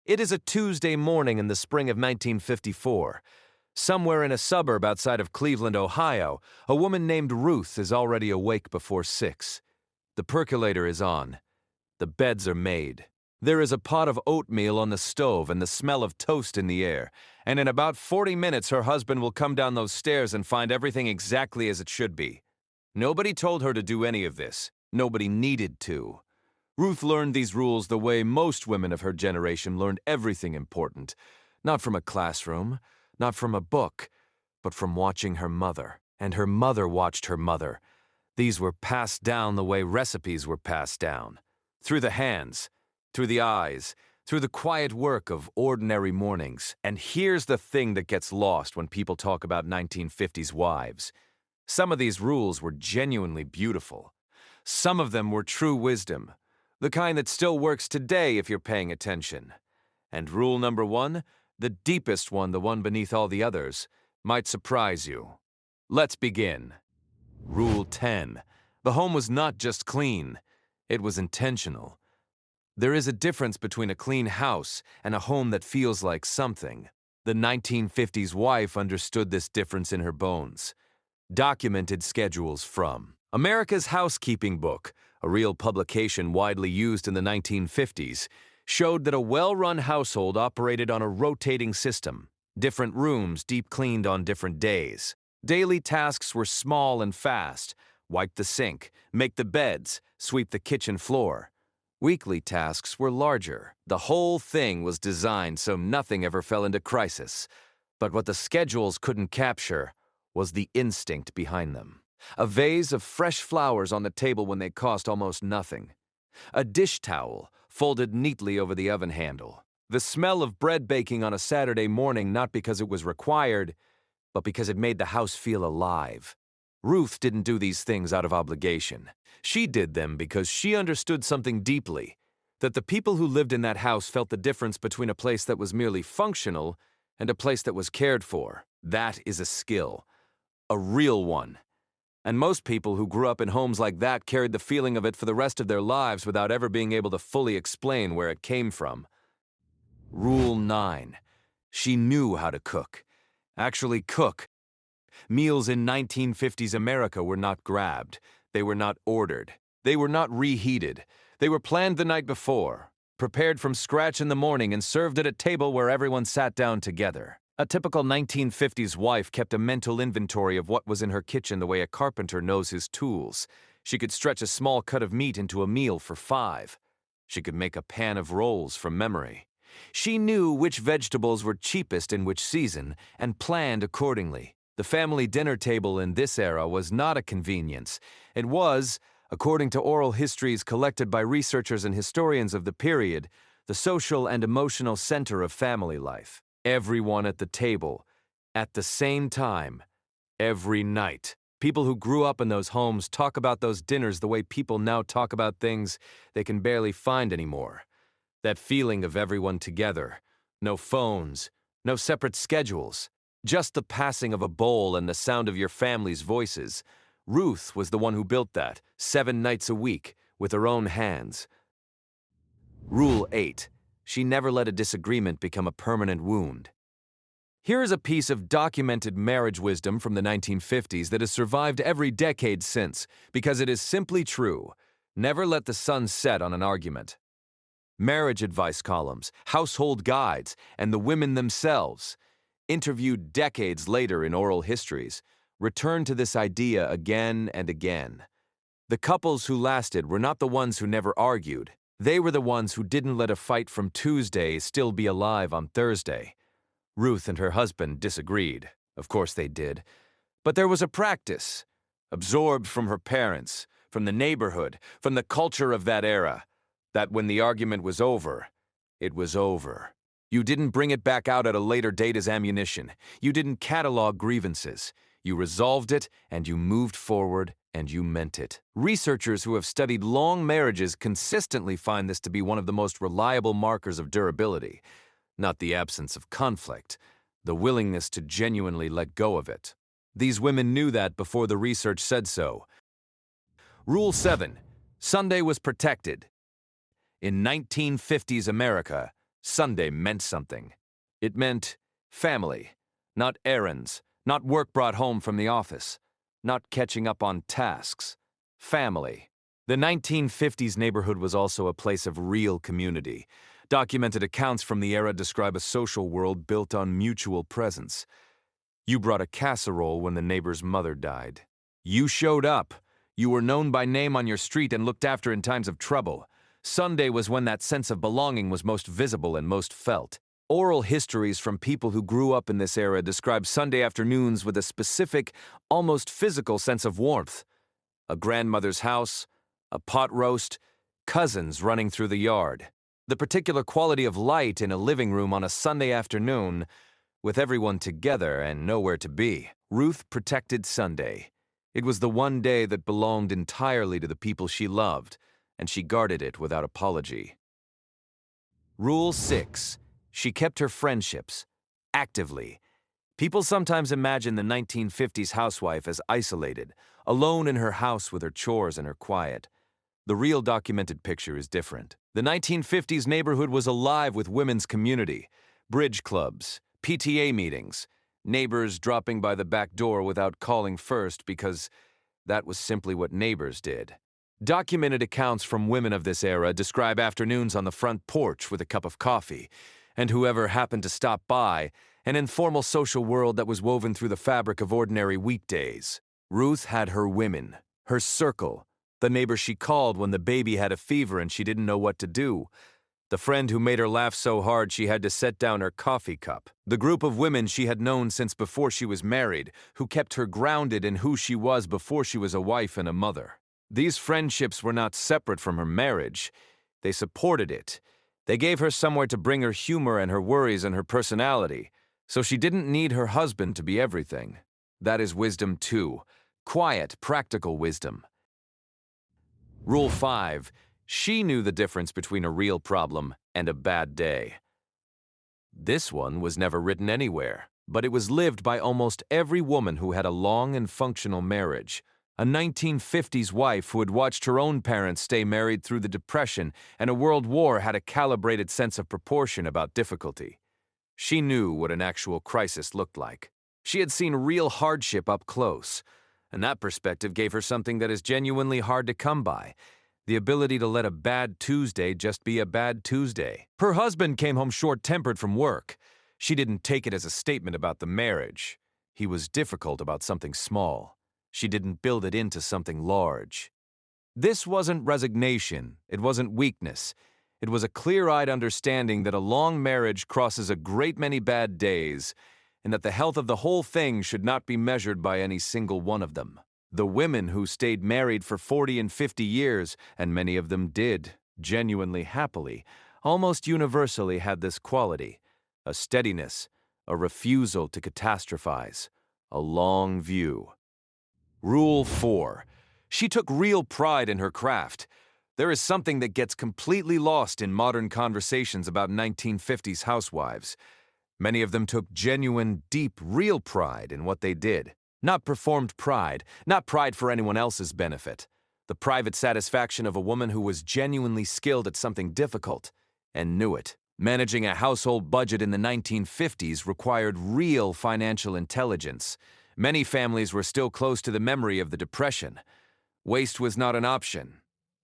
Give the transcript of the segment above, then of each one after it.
It is a Tuesday morning in the spring of 1954. Somewhere in a suburb outside of Cleveland, Ohio, a woman named Ruth is already awake before 6. The percolator is on. The beds are made. There is a pot of oatmeal on the stove and the smell of toast in the air, and in about 40 minutes her husband will come down those stairs and find everything exactly as it should be. Nobody told her to do any of this. Nobody needed to. Ruth learned these rules the way most women of her generation learned everything important. Not from a classroom, not from a book, but from watching her mother. And her mother watched her mother. These were passed down the way recipes were passed down. Through the hands, through the eyes, through the quiet work of ordinary mornings. And here's the thing that gets lost when people talk about 1950s wives. Some of these rules were genuinely beautiful. Some of them were true wisdom, the kind that still works today if you're paying attention. And rule number 1, the deepest one, the one beneath all the others, might surprise you. Let's begin. Rule 10. The home was not just clean, it was intentional. There is a difference between a clean house and a home that feels like something. The 1950s wife understood this difference in her bones. Documented schedules from America's Housekeeping Book, a real publication widely used in the 1950s, showed that a well-run household operated on a rotating system. Different rooms deep cleaned on different days. Daily tasks were small and fast. Wipe the sink, make the beds, sweep the kitchen floor. Weekly tasks were larger. The whole thing was designed so nothing ever fell into crisis. But what the schedules couldn't capture was the instinct behind them. A vase of fresh flowers on the table when they cost almost nothing. A dish towel folded neatly over the oven handle. The smell of bread baking on a Saturday morning not because it was required, but because it made the house feel alive. Ruth didn't do these things out of obligation. She did them because she understood something deeply, that the people who lived in that house felt the difference between a place that was merely functional and a place that was cared for. That is a skill. A real one. And most people who grew up in homes like that carried the feeling of it for the rest of their lives without ever being able to fully explain where it came from. Rule 9. She knew how to cook. Actually cook. Meals in 1950s America were not grabbed. They were not ordered. They were not reheated. They were planned the night before, prepared from scratch in the morning and served at a table where everyone sat down together. A typical 1950s wife kept a mental inventory of what was in her kitchen the way a carpenter knows his tools. She could stretch a small cut of meat into a meal for 5. She could make a pan of rolls from memory. She knew which vegetables were cheapest in which season and planned accordingly. The family dinner table in this era was not a convenience. It was, according to oral histories collected by researchers and historians of the period, the social and emotional center of family life. Everyone at the table, at the same time, every night. People who grew up in those homes talk about those dinners the way people now talk about things they can barely find anymore. That feeling of everyone together. No phones, no separate schedules. Just the passing of a bowl and the sound of your family's voices. Ruth was the one who built that, 7 nights a week, with her own hands. Rule 8. She never let a disagreement become a permanent wound. Here is a piece of documented marriage wisdom from the 1950s that has survived every decade since, because it is simply true. Never let the sun set on an argument. Marriage advice columns, household guides, and the women themselves, interviewed decades later in oral histories, return to this idea again and again. The couples who lasted were not the ones who never argued. They were the ones who didn't let a fight from Tuesday still be alive on Thursday. Ruth and her husband disagreed. Of course they did. But there was a practice, absorbed from her parents, from the neighborhood, from the culture of that era, that when the argument was over, it was over. You didn't bring it back out at a later date as ammunition. You didn't catalog grievances. You resolved it, and you moved forward, and you meant it. Researchers who have studied long marriages consistently find this to be one of the most reliable markers of durability. Not the absence of conflict, the willingness to genuinely let go of it. These women knew that before the research said so. Rule 7. Sunday was protected. In 1950s America, Sunday meant something. It meant family, not errands, not work brought home from the office, not catching up on tasks. Family. The 1950s neighborhood was also a place of real community. Documented accounts from the era describe a social world built on mutual presence. You brought a casserole when the neighbor's mother died. You showed up. You were known by name on your street and looked after in times of trouble. Sunday was when that sense of belonging was most visible and most felt. Oral histories from people who grew up in this era describe Sunday afternoons with a specific, almost physical sense of warmth. A grandmother's house, a pot roast, cousins running through the yard. The particular quality of light in a living room on a Sunday afternoon, with everyone together and nowhere to be. Ruth protected Sunday. It was the one day that belonged entirely to the people she loved, and she guarded it without apology. Rule 6. She kept her friendships. Actively. People sometimes imagine the 1950s housewife as isolated, alone in her house with her chores and her quiet. The real documented picture is different. The 1950s neighborhood was alive with women's community, bridge clubs, PTA meetings, neighbors dropping by the back door without calling first because that was simply what neighbors did. Documented accounts from women of this era describe afternoons on the front porch with a cup of coffee, and whoever happened to stop by, an informal social world that was woven through the fabric of ordinary weekdays. Ruth had her women, her circle, the neighbor she called when the baby had a fever and she didn't know what to do, the friend who made her laugh so hard she had to set down her coffee cup, the group of women she had known since before she was married, who kept her grounded in who she was before she was a wife and a mother. These friendships were not separate from her marriage. They supported it. They gave her somewhere to bring her humor and her worries and her personality, so she didn't need her husband to be everything. That is wisdom too. Quiet, practical wisdom. Rule 5. She knew the difference between a real problem and a bad day. This one was never written anywhere, but it was lived by almost every woman who had a long and functional marriage. A 1950s wife who had watched her own parents stay married through the Depression and a world war had a calibrated sense of proportion about difficulty. She knew what an actual crisis looked like. She had seen real hardship up close, and that perspective gave her something that is genuinely hard to come by: the ability to let a bad Tuesday just be a bad Tuesday. Her husband came home short-tempered from work. She didn't take it as a statement about the marriage. He was difficult about something small. She didn't build it into something large. This wasn't resignation. It wasn't weakness. It was a clear-eyed understanding that a long marriage crosses a great many bad days, and that the health of the whole thing should not be measured by any single one of them. The women who stayed married for 40 and 50 years, and many of them did, genuinely happily, almost universally had this quality: a steadiness, a refusal to catastrophize, a long view. Rule 4. She took real pride in her craft. There is something that gets completely lost in modern conversations about 1950s housewives. Many of them took genuine, deep, real pride in what they did. Not performed pride, not pride for anyone else's benefit. The private satisfaction of a woman who was genuinely skilled at something difficult and knew it. Managing a household budget in the 1950s required real financial intelligence. Many families were still close to the memory of the Depression. Waste was not an option.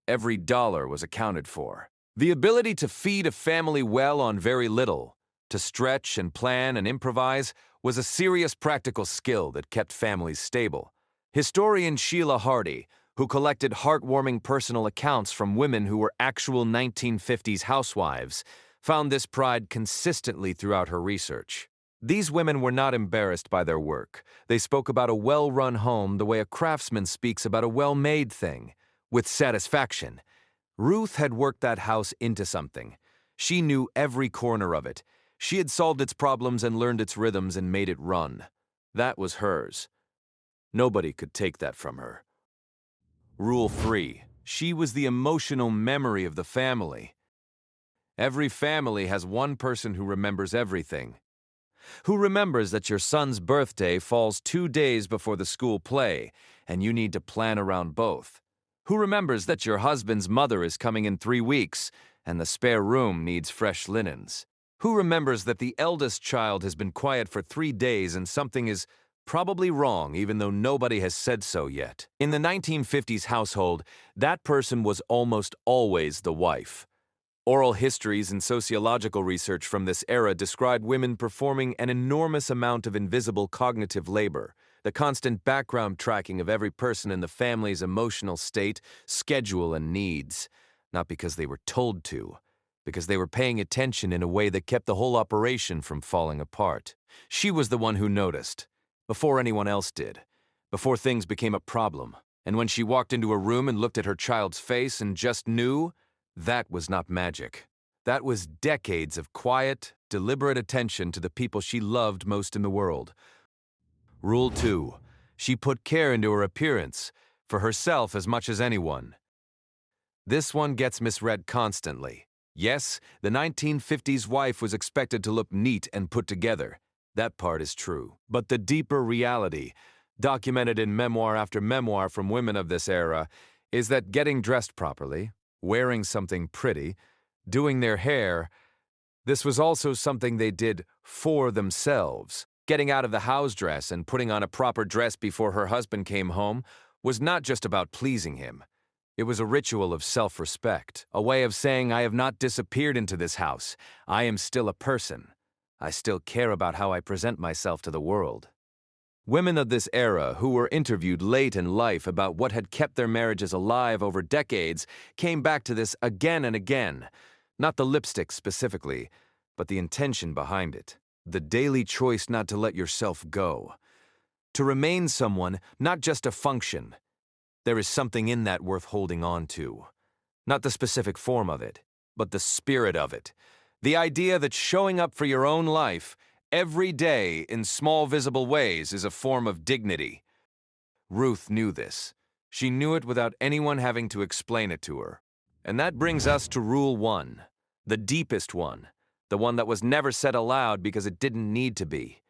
Every dollar was accounted for. The ability to feed a family well on very little, to stretch and plan and improvise, was a serious practical skill that kept families stable. Historian Sheila Hardy, who collected heartwarming personal accounts from women who were actual 1950s housewives, found this pride consistently throughout her research. These women were not embarrassed by their work. They spoke about a well-run home the way a craftsman speaks about a well-made thing, with satisfaction. Ruth had worked that house into something. She knew every corner of it. She had solved its problems and learned its rhythms and made it run. That was hers. Nobody could take that from her. Rule 3. She was the emotional memory of the family. Every family has one person who remembers everything. Who remembers that your son's birthday falls 2 days before the school play, and you need to plan around both. Who remembers that your husband's mother is coming in 3 weeks, and the spare room needs fresh linens. Who remembers that the eldest child has been quiet for 3 days and something is probably wrong even though nobody has said so yet? In the 1950s household, that person was almost always the wife. Oral histories and sociological research from this era described women performing an enormous amount of invisible cognitive labor, the constant background tracking of every person in the family's emotional state, schedule, and needs, not because they were told to, because they were paying attention in a way that kept the whole operation from falling apart. She was the one who noticed, before anyone else did, before things became a problem. And when she walked into a room and looked at her child's face and just knew, that was not magic. That was decades of quiet, deliberate attention to the people she loved most in the world. Rule 2. She put care into her appearance, for herself as much as anyone. This one gets misread constantly. Yes, the 1950s wife was expected to look neat and put together. That part is true. But the deeper reality, documented in memoir after memoir from women of this era, is that getting dressed properly, wearing something pretty, doing their hair, this was also something they did for themselves. Getting out of the house dress and putting on a proper dress before her husband came home was not just about pleasing him. It was a ritual of self-respect, a way of saying, I have not disappeared into this house. I am still a person. I still care about how I present myself to the world. Women of this era, who were interviewed late in life about what had kept their marriages alive over decades, came back to this again and again. Not the lipstick specifically, but the intention behind it. The daily choice not to let yourself go. To remain someone, not just a function. There is something in that worth holding on to. Not the specific form of it, but the spirit of it. The idea that showing up for your own life every day in small visible ways is a form of dignity. Ruth knew this. She knew it without anyone having to explain it to her. And that brings us to Rule 1, the deepest one, the one that was never said aloud because it didn't need to be.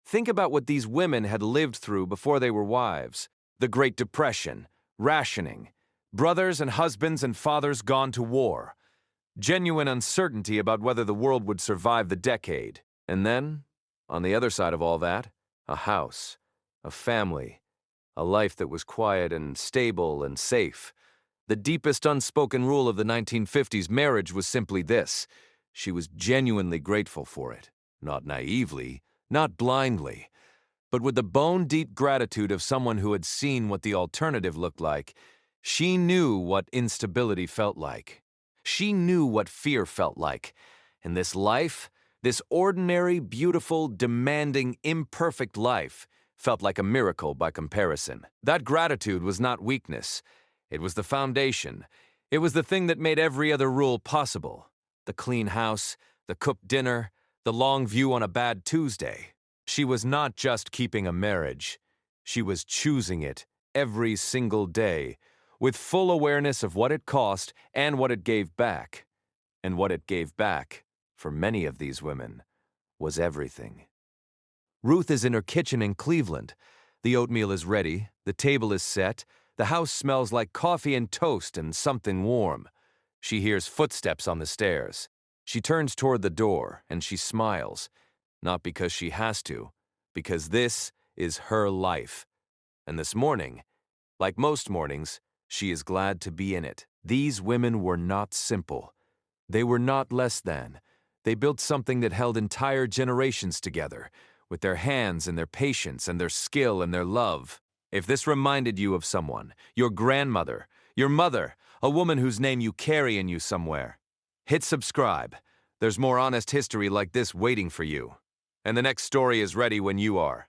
Think about what these women had lived through before they were wives. The Great Depression, rationing, brothers and husbands and fathers gone to war, genuine uncertainty about whether the world would survive the decade. And then, on the other side of all that, a house, a family, a life that was quiet and stable and safe. The deepest unspoken rule of the 1950s marriage was simply this: she was genuinely grateful for it, not naively, not blindly, but with the bone-deep gratitude of someone who had seen what the alternative looked like. She knew what instability felt like. She knew what fear felt like. And this life, this ordinary, beautiful, demanding, imperfect life, felt like a miracle by comparison. That gratitude was not weakness. It was the foundation. It was the thing that made every other rule possible. The clean house, the cooked dinner, the long view on a bad Tuesday. She was not just keeping a marriage. She was choosing it every single day, with full awareness of what it cost and what it gave back. And what it gave back, for many of these women, was everything. Ruth is in her kitchen in Cleveland. The oatmeal is ready, the table is set, the house smells like coffee and toast and something warm. She hears footsteps on the stairs. She turns toward the door and she smiles. Not because she has to, because this is her life. And this morning, like most mornings, she is glad to be in it. These women were not simple. They were not less than. They built something that held entire generations together, with their hands and their patience and their skill and their love. If this reminded you of someone, your grandmother, your mother, a woman whose name you carry in you somewhere, hit subscribe. There's more honest history like this waiting for you. And the next story is ready when you are.